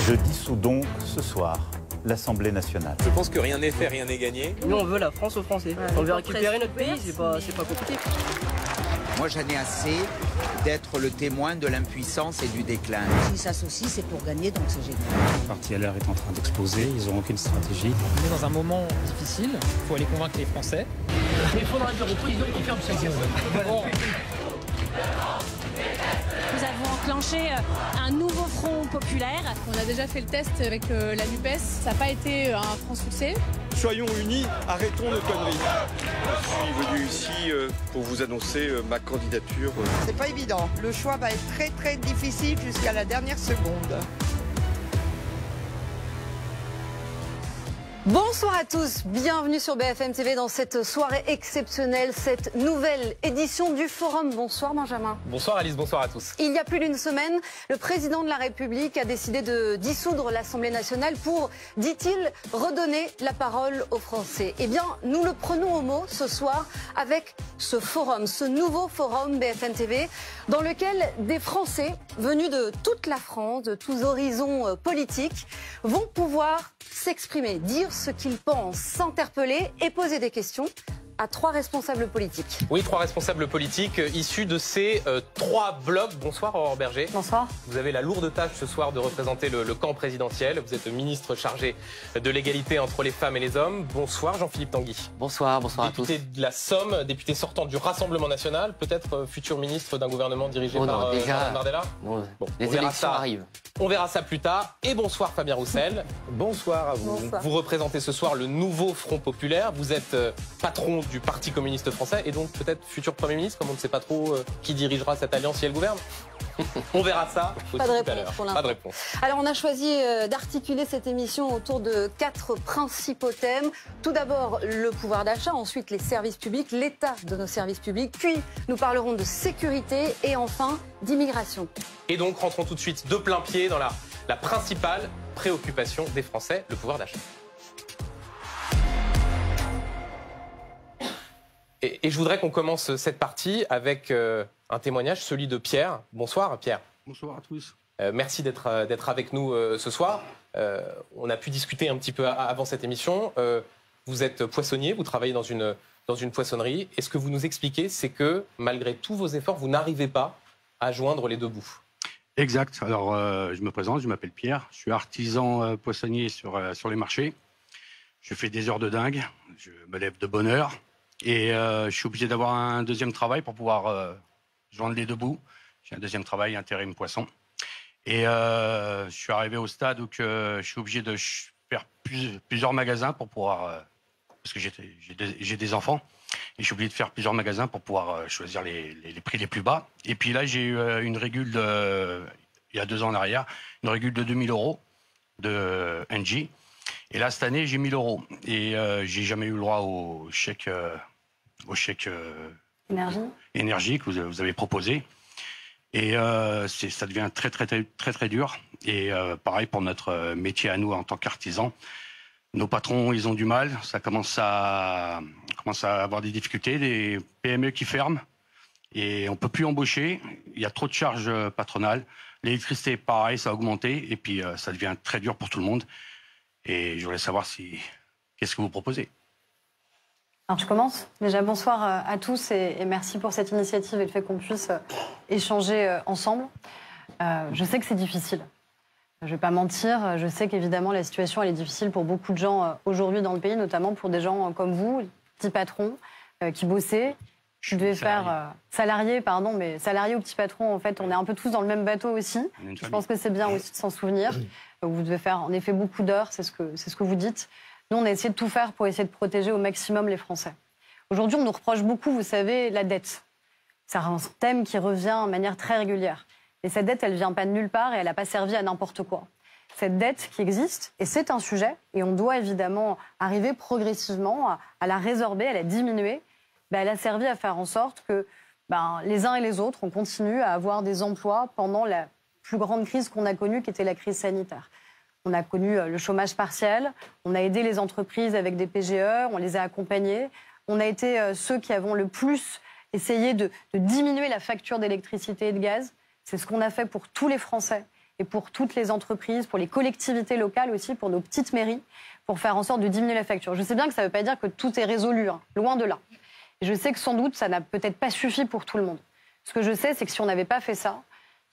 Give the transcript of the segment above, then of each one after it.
Je dissous donc ce soir l'Assemblée nationale. Je pense que rien n'est fait, rien n'est gagné. Nous, on veut la France aux Français. On veut récupérer notre pays, c'est pas compliqué. Moi, j'en ai assez d'être le témoin de l'impuissance et du déclin. S'ils s'associent, c'est pour gagner, donc c'est génial. Le parti LR est en train d'exploser, ils n'ont aucune stratégie. On est dans un moment difficile, il faut aller convaincre les Français. Il faudra dire au président qu'il ferme sa gueule. Nous avons enclenché un nouveau front populaire. On a déjà fait le test avec la NUPES, ça n'a pas été un franc succès. Soyons unis, arrêtons nos conneries. Je suis venu ici pour vous annoncer ma candidature. C'est pas évident, le choix va être très très difficile jusqu'à la dernière seconde. Bonsoir à tous, bienvenue sur BFM TV dans cette soirée exceptionnelle, cette nouvelle édition du Forum. Bonsoir Benjamin. Bonsoir Alice, bonsoir à tous. Il y a plus d'une semaine, le président de la République a décidé de dissoudre l'Assemblée nationale pour, dit-il, redonner la parole aux Français. Eh bien, nous le prenons au mot ce soir avec ce forum, ce nouveau forum BFM TV, dans lequel des Français venus de toute la France, de tous horizons politiques, vont pouvoir s'exprimer, dire ce qu'ils pensent, s'interpeller et poser des questions à trois responsables politiques. Oui, trois responsables politiques issus de ces trois blocs. Bonsoir Aurore Berger. Bonsoir. Vous avez la lourde tâche ce soir de représenter le camp présidentiel. Vous êtes ministre chargé de l'égalité entre les femmes et les hommes. Bonsoir Jean-Philippe Tanguy. Bonsoir, bonsoir à tous. Député de la Somme, député sortant du Rassemblement National, peut-être futur ministre d'un gouvernement dirigé par Jordan Bardella. Bon, les élections arrivent. On verra ça plus tard. Et bonsoir Fabien Roussel. Bonsoir à vous. Bonsoir. Vous représentez ce soir le nouveau Front Populaire. Vous êtes patron du Parti communiste français et donc peut-être futur Premier ministre, comme on ne sait pas trop qui dirigera cette alliance si elle gouverne. On verra ça Pas de tout à réponse l'heure. pour l'instant. Pas de réponse. Alors on a choisi d'articuler cette émission autour de quatre principaux thèmes. Tout d'abord le pouvoir d'achat, ensuite les services publics, l'état de nos services publics, puis nous parlerons de sécurité et enfin d'immigration. Et donc rentrons tout de suite de plein pied dans la principale préoccupation des Français, le pouvoir d'achat. Et je voudrais qu'on commence cette partie avec un témoignage, celui de Pierre. Bonsoir Pierre. Bonsoir à tous. Merci d'être avec nous ce soir. On a pu discuter un petit peu avant cette émission. Vous êtes poissonnier, vous travaillez dans une poissonnerie. Et ce que vous nous expliquez, c'est que malgré tous vos efforts, vous n'arrivez pas à joindre les deux bouts. Exact. Alors, je me présente, je m'appelle Pierre. Je suis artisan poissonnier sur les marchés. Je fais des heures de dingue. Je me lève de bonne heure. Et je suis obligé d'avoir un deuxième travail pour pouvoir joindre les deux bouts. J'ai un deuxième travail, intérim poisson. Et je suis arrivé au stade où je suis obligé de faire plusieurs magasins pour pouvoir... parce que j'ai des enfants. Et je suis obligé de faire plusieurs magasins pour pouvoir choisir les prix les plus bas. Et puis là, j'ai eu une régule, il y a 2 ans en arrière, une régule de 2000 € de Engie. Et là, cette année, j'ai 1000 €. Et j'ai jamais eu le droit au chèque énergie que vous avez proposé. Et ça devient très dur. Et pareil pour notre métier à nous en tant qu'artisans. Nos patrons, ils ont du mal. Ça commence à avoir des difficultés, des PME qui ferment. Et on peut plus embaucher. Il y a trop de charges patronales. L'électricité, pareil, ça a augmenté. Et puis, ça devient très dur pour tout le monde. Et je voulais savoir qu'est-ce que vous proposez. Alors je commence. Déjà bonsoir à tous et merci pour cette initiative et le fait qu'on puisse échanger ensemble. Je sais que c'est difficile. Je ne vais pas mentir, je sais qu'évidemment la situation elle est difficile pour beaucoup de gens aujourd'hui dans le pays, notamment pour des gens comme vous, petits patrons, qui bossaient. Je devais faire salarié ou petit patron, en fait, on est un peu tous dans le même bateau aussi. Je pense que c'est bien aussi de s'en souvenir. Vous devez faire en effet beaucoup d'heures, c'est ce que vous dites. Nous, on a essayé de tout faire pour essayer de protéger au maximum les Français. Aujourd'hui, on nous reproche beaucoup, vous savez, la dette. C'est un thème qui revient de manière très régulière. Et cette dette, elle ne vient pas de nulle part et elle n'a pas servi à n'importe quoi. Cette dette qui existe, et c'est un sujet, et on doit évidemment arriver progressivement à la résorber, à la diminuer, elle a servi à faire en sorte que les uns et les autres, on continue à avoir des emplois pendant la plus grande crise qu'on a connue, qui était la crise sanitaire. On a connu le chômage partiel, on a aidé les entreprises avec des PGE, on les a accompagnés. On a été ceux qui avons le plus essayé de diminuer la facture d'électricité et de gaz. C'est ce qu'on a fait pour tous les Français. et pour toutes les entreprises, pour les collectivités locales aussi, pour nos petites mairies, pour faire en sorte de diminuer la facture. Je sais bien que ça ne veut pas dire que tout est résolu, hein, loin de là. Et je sais que sans doute, ça n'a peut-être pas suffi pour tout le monde. Ce que je sais, c'est que si on n'avait pas fait ça,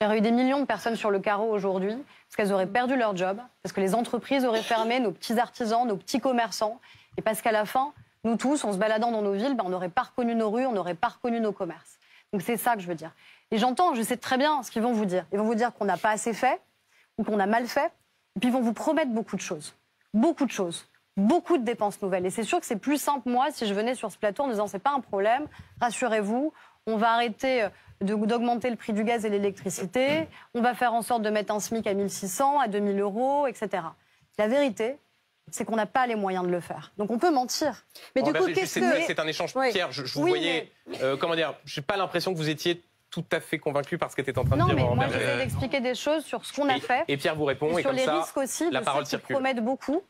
il y aurait eu des millions de personnes sur le carreau aujourd'hui, parce qu'elles auraient perdu leur job, parce que les entreprises auraient fermé, nos petits artisans, nos petits commerçants, et parce qu'à la fin, nous tous, en se baladant dans nos villes, on n'aurait pas reconnu nos rues, on n'aurait pas reconnu nos commerces. Donc c'est ça que je veux dire. Et j'entends, je sais très bien ce qu'ils vont vous dire. Ils vont vous dire qu'on n'a pas assez fait, ou qu'on a mal fait, et puis ils vont vous promettre beaucoup de choses. Beaucoup de choses. Beaucoup de dépenses nouvelles. Et c'est sûr que c'est plus simple, moi, si je venais sur ce plateau en disant c'est pas un problème, rassurez-vous, on va arrêter d'augmenter le prix du gaz et l'électricité, on va faire en sorte de mettre un SMIC à 1 600, à 2 000 euros, etc. La vérité, c'est qu'on n'a pas les moyens de le faire. Donc on peut mentir. Mais du coup, c'est un échange. Oui. Pierre, je vous voyais, comment dire, j'ai pas l'impression que vous étiez tout à fait convaincu par ce qu'était en train de dire. Non, mais moi j'essaie d'expliquer des choses sur ce qu'on a fait. Et Pierre vous répond, et sur comme les ça, risques aussi, la parole ceux qui circule. Promettent beaucoup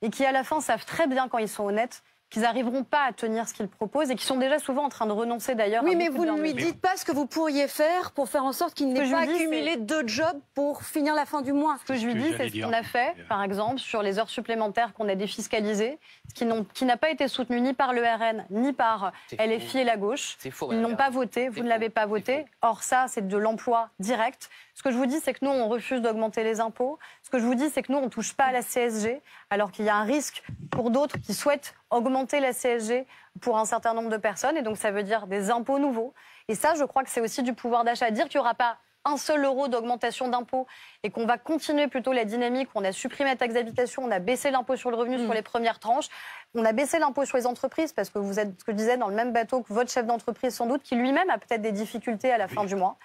et qui à la fin savent très bien quand ils sont honnêtes qu'ils n'arriveront pas à tenir ce qu'ils proposent et qui sont déjà souvent en train de renoncer d'ailleurs. Oui, mais vous ne lui dites pas ce que vous pourriez faire pour faire en sorte qu'il n'ait pas accumulé 2 jobs pour finir la fin du mois. Ce que je lui dis, c'est ce qu'on a fait, par exemple, sur les heures supplémentaires qu'on a défiscalisées, qui n'a pas été soutenu ni par le RN, ni par LFI et la gauche. Ils n'ont pas voté, vous ne l'avez pas voté. Or, ça, c'est de l'emploi direct. Ce que je vous dis, c'est que nous, on refuse d'augmenter les impôts. Ce que je vous dis, c'est que nous, on ne touche pas à la CSG, alors qu'il y a un risque pour d'autres qui souhaitent augmenter la CSG pour un certain nombre de personnes. Et donc, ça veut dire des impôts nouveaux. Et ça, je crois que c'est aussi du pouvoir d'achat. Dire qu'il n'y aura pas un seul euro d'augmentation d'impôts et qu'on va continuer plutôt la dynamique. On a supprimé la taxe d'habitation, on a baissé l'impôt sur le revenu sur les premières tranches, on a baissé l'impôt sur les entreprises parce que vous êtes, ce que je disais, dans le même bateau que votre chef d'entreprise sans doute, qui lui-même a peut-être des difficultés à la fin du mois.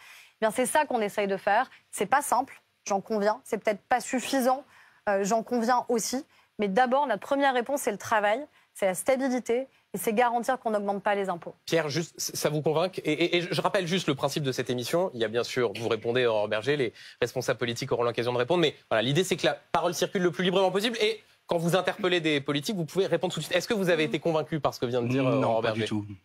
Bien, c'est ça qu'on essaye de faire. C'est pas simple, j'en conviens. C'est peut-être pas suffisant, j'en conviens aussi. Mais d'abord, notre première réponse, c'est le travail, c'est la stabilité et c'est garantir qu'on n'augmente pas les impôts. Pierre, juste, ça vous convainc et je rappelle juste le principe de cette émission. Il y a bien sûr, vous répondez, Aurore Berger, les responsables politiques auront l'occasion de répondre. Mais voilà, l'idée, c'est que la parole circule le plus librement possible. Et quand vous interpellez des politiques, vous pouvez répondre tout de suite. Est-ce que vous avez été convaincu par ce que vient de dire Aurore Berger ? Non, pas du tout.